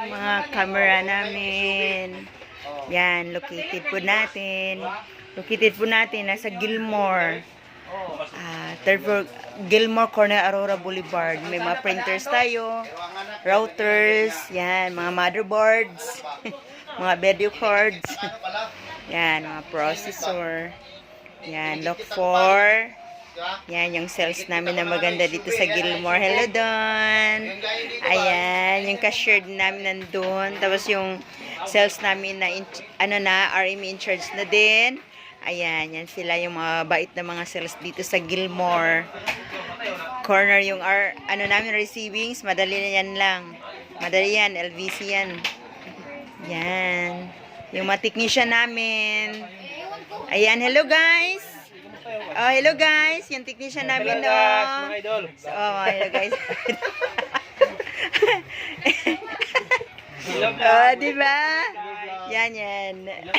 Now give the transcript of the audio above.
mga camera namin. Yan, located po natin. Nasa Gilmore. Third floor, Gilmore Corner, Aurora Boulevard. May mga printers tayo, routers, yan, mga motherboards, mga video cards, yan, mga processor. Yan, look for. Yan, yung sales namin na maganda dito sa Gilmore. Hello, Don. Ayan, yung cashier namin nandun. Tapos yung sales namin na, RME in charge na din. Ayan, yan sila yung mga bait na mga sales dito sa Gilmore Corner. Yung namin, receivings, madali na yan lang. Madali yan, LVC yan. Yan. Yung mga technician namin. Ayan, hello guys. Oh, hello guys. Yung technician namin, no. Oh, hello guys. Oh, diba? Yan, yan.